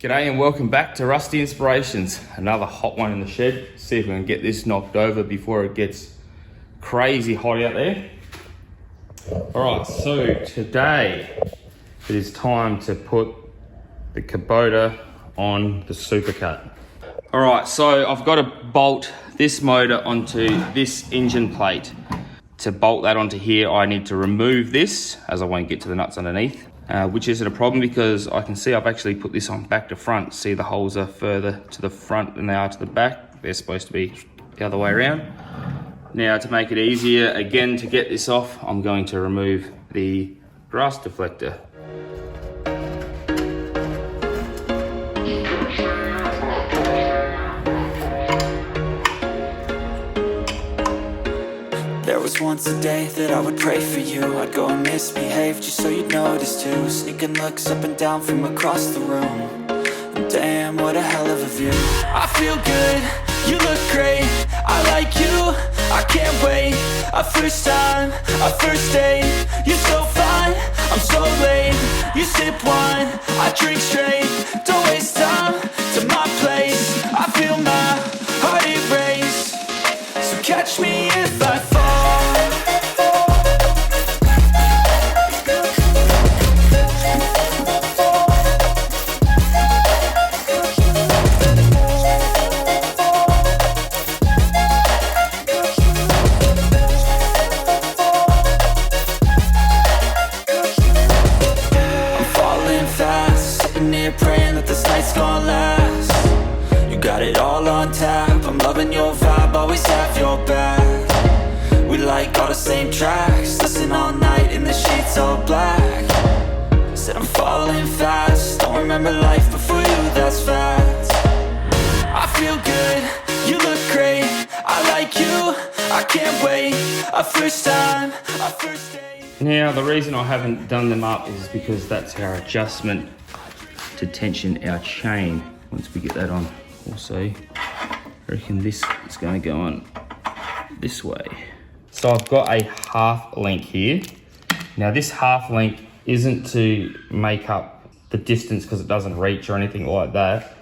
G'day and welcome back to Rusty Inspirations. Another hot one in the shed. See if we can get this knocked over before it gets crazy hot out there. Alright, so today it is time to put the Kubota on the Supercut. Alright, so I've got to bolt this motor onto this engine plate. To bolt that onto here, I need to remove this, as I won't get to the nuts underneath. Which isn't a problem because I can see I've actually put this on back to front. See, the holes are further to the front than they are to the back. They're supposed to be the other way around. Now, to make it easier, again, to get this off, I'm going to remove the grass deflector. There was once a day that I would pray for you. I'd go and misbehave just so you'd notice too. Sneaking looks up and down from across the room. And damn, what a hell of a view. I feel good, you look great, I like you, I can't wait. A first time, a first date. You're so fine, I'm so late. You sip wine, I drink straight. Don't waste time to my place. I feel my heart erase. So catch me if I fall. Praying that this night's gonna last. You got it all on tap, I'm loving your vibe, always have your back. We like all the same tracks, listen all night in the sheets all black. Said I'm falling fast, don't remember life before you, that's fact. I feel good, you look great, I like you, I can't wait. A first time, a first date. Now, the reason I haven't done them up is because that's our adjustment to tension our chain. Once we get that on, also I reckon this is going to go on this way. So I've got a half link here. Now this half link isn't to make up the distance because it doesn't reach or anything like that.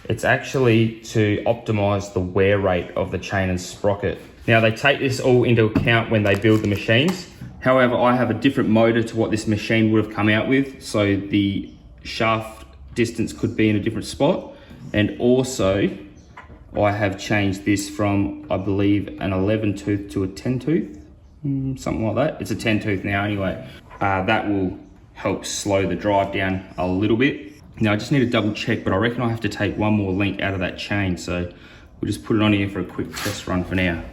It's actually to optimize the wear rate of the chain and sprocket. Now they take this all into account when they build the machines. However, I have a different motor to what this machine would have come out with, so the shaft distance could be in a different spot. And also I have changed this from, I believe, an 11 tooth to a 10 tooth, something like that. It's a 10 tooth now anyway. That will help slow the drive down a little bit. Now I just need to double check, but I reckon I have to take one more link out of that chain, so we'll just put it on here for a quick test run for now.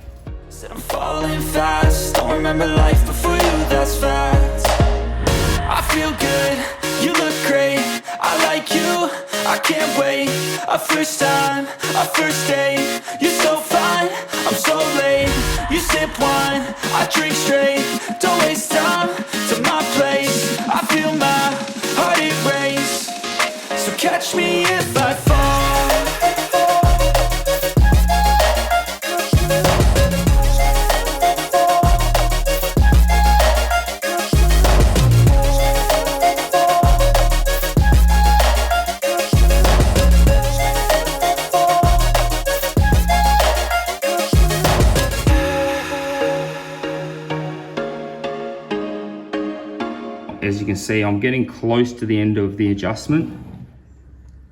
Said I'm falling fast, don't remember life before you, that's fact. I feel good, you look great, I like you, I can't wait. A first time, a first date. You're so fine, I'm so late. You sip wine, I drink straight. Don't waste time to my place. I feel my heart erase. So catch me if I fall. As you can see, I'm getting close to the end of the adjustment.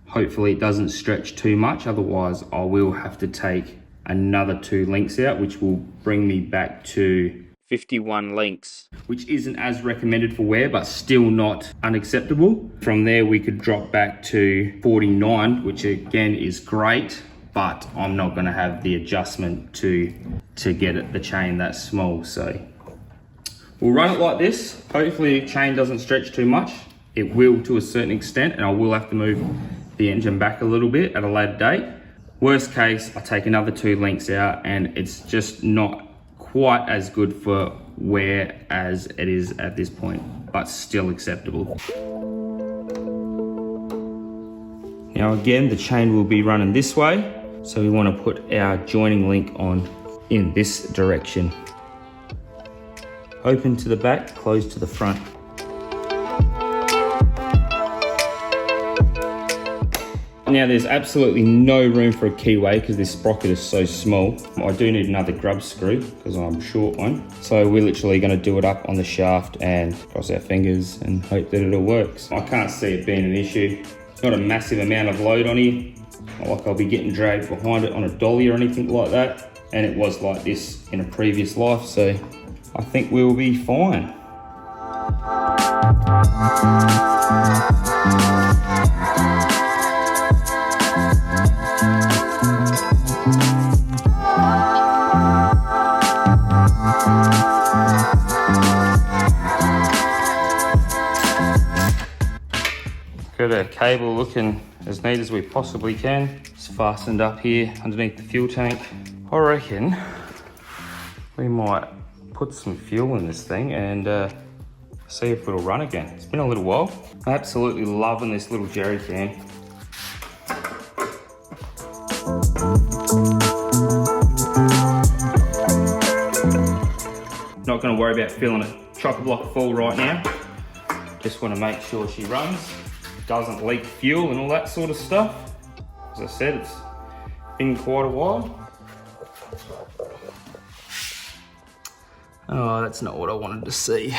Hopefully it doesn't stretch too much, otherwise I will have to take another 2 links out, which will bring me back to 51 links, which isn't as recommended for wear, but still not unacceptable. From there we could drop back to 49, which again is great, but I'm not going to have the adjustment to get the chain that small. So we'll run it like this. Hopefully the chain doesn't stretch too much. It will to a certain extent, and I will have to move the engine back a little bit at a later date. Worst case, I take another 2 links out and it's just not quite as good for wear as it is at this point, but still acceptable. Now again, the chain will be running this way, so we want to put our joining link on in this direction. Open to the back, close to the front. Now there's absolutely no room for a keyway because this sprocket is so small. I do need another grub screw because I'm short one. So we're literally going to do it up on the shaft and cross our fingers and hope that it all works. I can't see it being an issue. Not a massive amount of load on here. Not like I'll be getting dragged behind it on a dolly or anything like that. And it was like this in a previous life, so I think we'll be fine. Got our cable looking as neat as we possibly can. It's fastened up here underneath the fuel tank. I reckon we might put some fuel in this thing and see if it'll run again. It's been a little while. I'm absolutely loving this little jerry can. Not going to worry about filling it chock-a-block full right now. Just want to make sure she runs, doesn't leak fuel and all that sort of stuff. As I said, it's been quite a while. Oh, that's not what I wanted to see.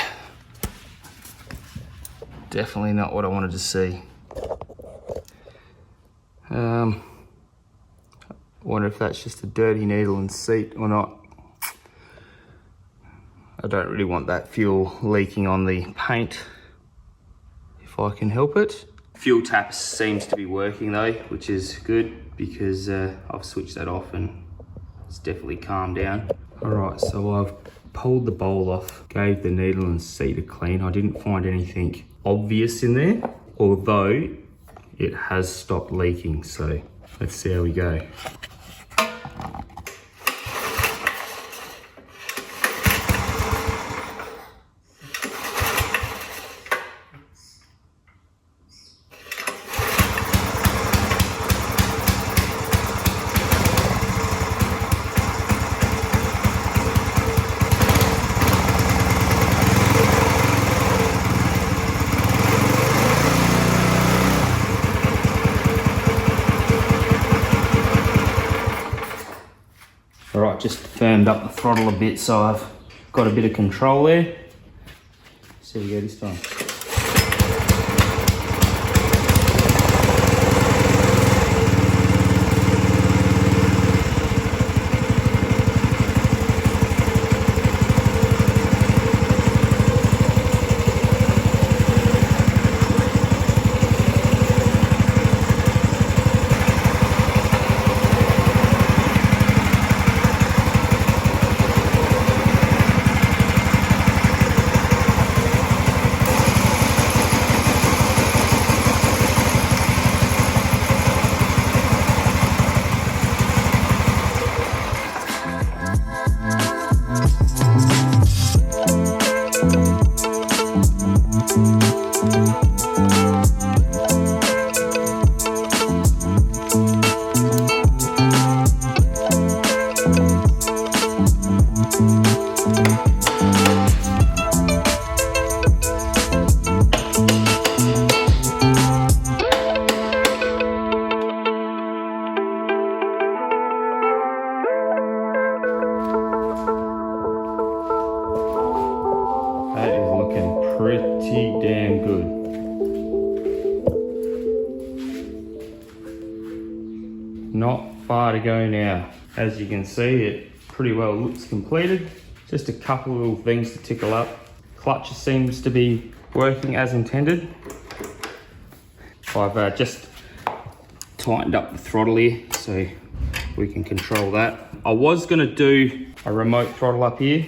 Definitely not what I wanted to see. Wonder if that's just a dirty needle and seat or not. I don't really want that fuel leaking on the paint if I can help it. Fuel tap seems to be working though, which is good because I've switched that off and it's definitely calmed down. All right, so I've pulled the bowl off, gave the needle and seat a clean. I didn't find anything obvious in there, although it has stopped leaking. So let's see how we go. All right, just firmed up the throttle a bit, so I've got a bit of control there. See how we go this time. That is looking pretty damn good. Not far to go now. As you can see, it pretty well looks completed. Just a couple of little things to tickle up. Clutch seems to be working as intended. I've just tightened up the throttle here so we can control that. I was going to do a remote throttle up here,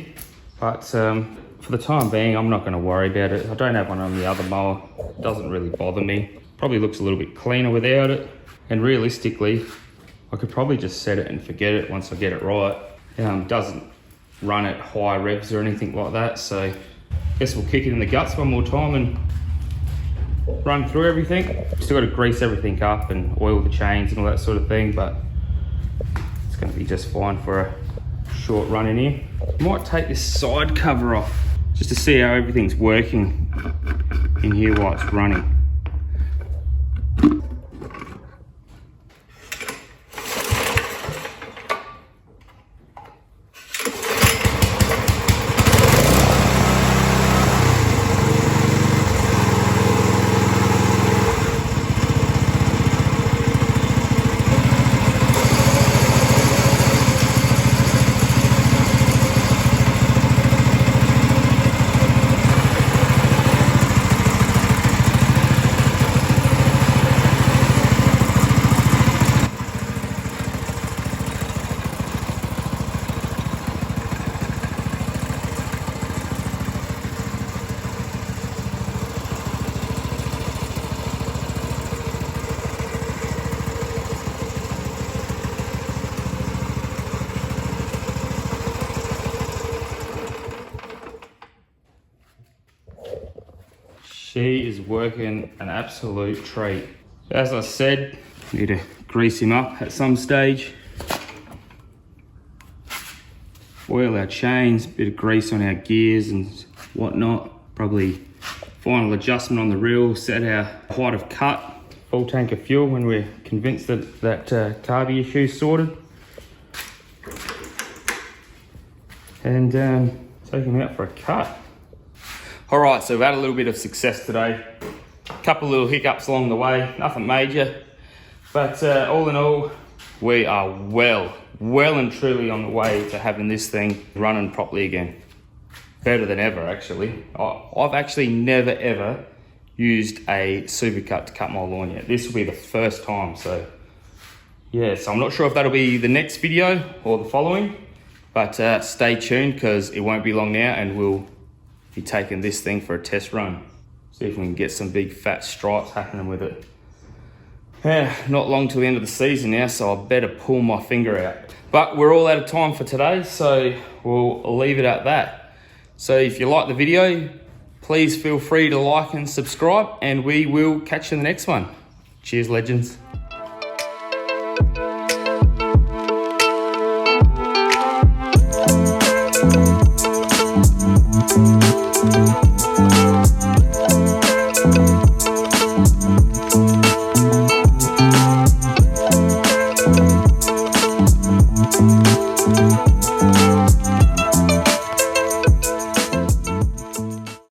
but for the time being, I'm not going to worry about it. I don't have one on the other mower. It doesn't really bother me. Probably looks a little bit cleaner without it. And realistically, I could probably just set it and forget it once I get it right. Doesn't run at high revs or anything like that. So I guess we'll kick it in the guts one more time and run through everything. Still got to grease everything up and oil the chains and all that sort of thing, but it's going to be just fine for a short run in here. Might take this side cover off just to see how everything's working in here while it's running. He is working an absolute treat. As I said, need to grease him up at some stage. Oil our chains, bit of grease on our gears and whatnot. Probably final adjustment on the reel, set our height of cut. Full tank of fuel when we're convinced that carby issue is sorted. And take him out for a cut. All right, so we've had a little bit of success today. A couple of little hiccups along the way, nothing major. But all in all, we are well and truly on the way to having this thing running properly again. Better than ever, actually. I've actually never ever used a Supercut to cut my lawn yet. This will be the first time, so yeah. So I'm not sure if that'll be the next video or the following, but stay tuned because it won't be long now and we'll be taking this thing for a test run. See if we can get some big fat stripes happening with it. Yeah, not long till the end of the season now, so I better pull my finger out. But we're all out of time for today, so we'll leave it at that. So if you like the video, please feel free to like and subscribe, and we will catch you in the next one. Cheers, legends.